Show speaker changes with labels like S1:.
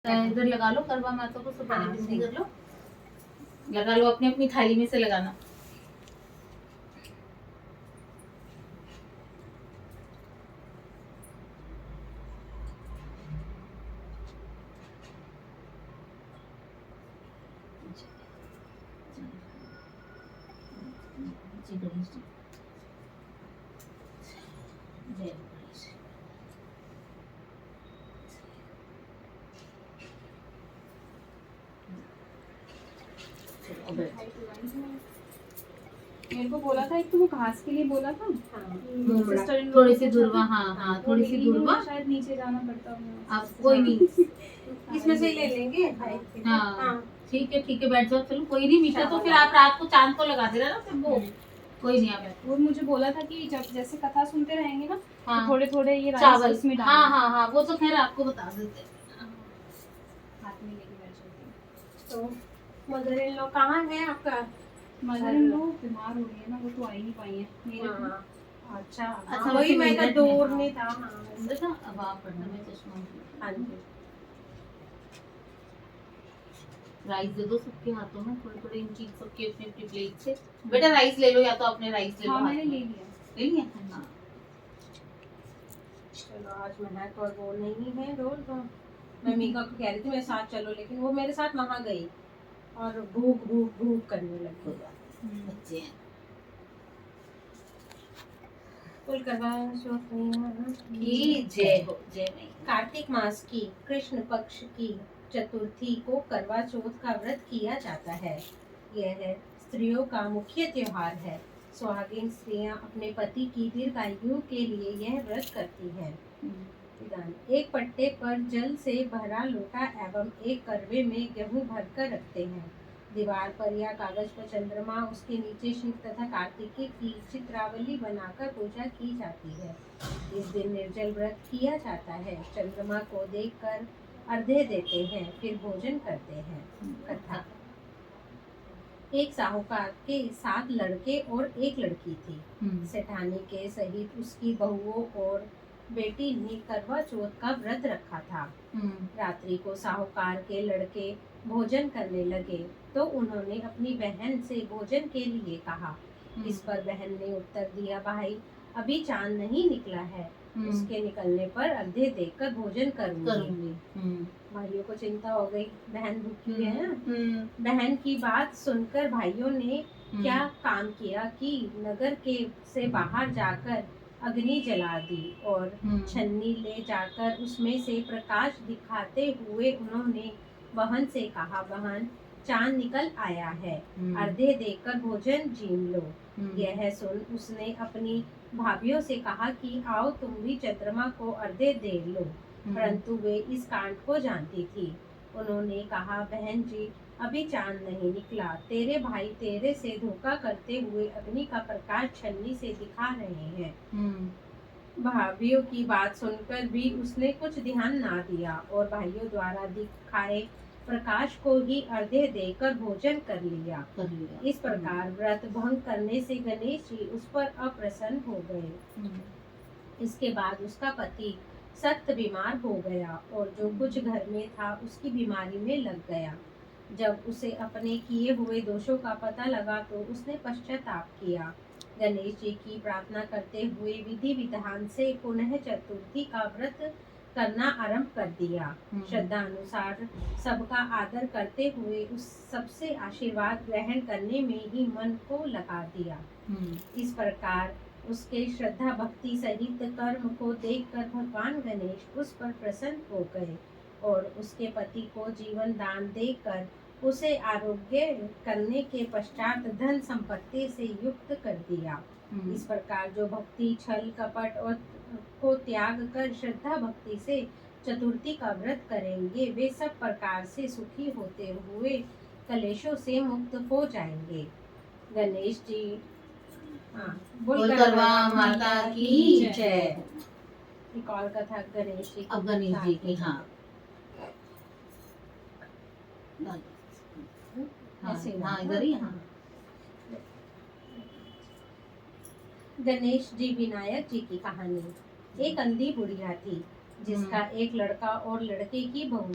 S1: इधर लगा लो, करवा माता को सुपारी बिंदी कर लो, लगा लो अपनी अपनी थाली में से लगाना। जय गणेश जी, जय गणेश।
S2: मेरे को बोला था एक, तुम घास के लिए बोला था।
S1: थोड़ी सी दूर, हाँ थोड़ी सी दूर,
S2: शायद नीचे जाना पड़ता होगा।
S1: आप कोई नहीं,
S3: इसमें से ले लेंगे।
S1: हाँ ठीक है बैठ जाओ, चलो कोई नहीं। मीठा तो फिर आप रात को चांद को लगा देना ना, फिर वो कोई नहीं। आप
S2: वो मुझे बोला था कि जब जैसे कथा सुनते रहेंगे ना,
S1: हाँ,
S2: तो थोड़े थोड़े ये
S1: चावल
S2: इसमें डालना।
S1: हाँ वो तो खैर आपको बता देते हैं।
S2: हाथ में लेके बैठ जाती हूँ।
S3: तो मदर इन लॉ कहाँ है आपका?
S2: मदर इन लॉ बीमार हो रही है ना, वो तो आ ही नहीं पाई है मेरे को।
S3: अच्छा वही मैं का दूर नहीं था।
S1: देखा अब आप पढ़ने में चश्मा।
S3: हाँ जी,
S1: राइस दे दो सबके हाथों में, थोड़े थोड़े इंची सबके अपनी अपनी प्लेट से। बेटा राइस ले लो, या तो अपने राइस ले लो।
S2: हाँ मैंने ले लिया।
S1: ले लिया? हाँ
S3: चलो आज महक और वो नहीं है रोल, तो मैं मीका को कह रही थी मेरे साथ चलो, लेकिन वो मेरे साथ वहाँ गई और भूख भूख भूख करने लगी।
S1: बच्चे हैं।
S3: कुल करवा
S1: की जय हो, जय मैया।
S3: कार्तिक मास की कृष्ण पक्ष की चतुर्थी को करवा चौथ का व्रत किया जाता है। यह स्त्रियों का मुख्य त्योहार है। सुहागिन स्त्रियां अपने पति की दीर्घायु के लिए यह व्रत करती हैं। विधान: एक पट्टे पर जल से भरा लोटा एवं एक करवे में गेहूं भरकर रखते हैं। दीवार पर या कागज पर चंद्रमा, उसके नीचे शिव तथा कार्तिकेय की चित्रावली बनाकर पूजा की जाती है। इस दिन निर्जल व्रत किया जाता है। चंद्रमा को देखकर अर्घ्य देते हैं, फिर भोजन करते हैं। कथा: एक साहूकार के 7 लड़के और 1 लड़की थी। सेठानी के सहित उसकी बहुओं और बेटी ने करवा चौथ का व्रत रखा था। रात्रि को साहूकार के लड़के भोजन करने लगे तो उन्होंने अपनी बहन से भोजन के लिए कहा। इस पर बहन ने उत्तर दिया, भाई अभी चांद नहीं निकला है, उसके निकलने पर अर्घ्य देकर भोजन करूंगी। भाइयों को चिंता हो गई, बहन भूखी है ना। बहन की बात सुनकर भाइयों ने क्या काम किया कि नगर के से बाहर जाकर अग्नि जला दी और छन्नी ले जाकर उसमें से प्रकाश दिखाते हुए उन्होंने बहन से कहा, बहन चांद निकल आया है, अर्घ्य देकर भोजन जीम लो। यह सुन उसने अपनी भाभियों से कहा कि आओ तुम भी चंद्रमा को अर्घ्य दे लो, परंतु वे इस कांड को जानती थी। उन्होंने कहा, बहन जी अभी चांद नहीं निकला, तेरे भाई तेरे से धोखा करते हुए अग्नि का प्रकाश छन्नी से दिखा रहे हैं। भाभियों की बात सुनकर भी उसने कुछ ध्यान ना दिया और भाइयों द्वारा दिखाए प्रकाश को ही अर्घ्य देकर भोजन कर लिया। इस प्रकार व्रत भंग करने से गणेश जी उस पर अप्रसन्न हो गए। इसके बाद उसका पति सख्त बीमार हो गया और जो कुछ घर में था उसकी बीमारी में लग गया। जब उसे अपने किए हुए दोषों का पता लगा तो उसने पश्चाताप किया। गणेश जी की प्रार्थना करते हुए विधि विधान से पुनः चतुर्थी का व्रत करना आरंभ कर दिया। श्रद्धा अनुसार सबका आदर करते हुए उस सबसे आशीर्वाद ग्रहण करने में ही मन को लगा दिया। इस प्रकार उसके श्रद्धा भक्ति सहित कर्म को देखकर भगवान गणेश उस पर प्रसन्न हो गए और उसके पति को जीवन दान देकर उसे आरोग्य करने के पश्चात धन संपत्ति से युक्त कर दिया। इस प्रकार जो भक्ति छल कपट और को त्याग कर श्रद्धा भक्ति से चतुर्थी का व्रत करेंगे, वे सब प्रकार से सुखी होते हुए कलेशों से मुक्त हो जाएंगे। गणेश जी बोल करवा माता की जय। एक और कथा गणेश जी,
S1: अब गणेश जी की। हाँ इधर ही। हाँ
S3: गणेश जी विनायक जी की कहानी। एक अंधी बुढ़िया थी जिसका एक लड़का और लड़के की बहू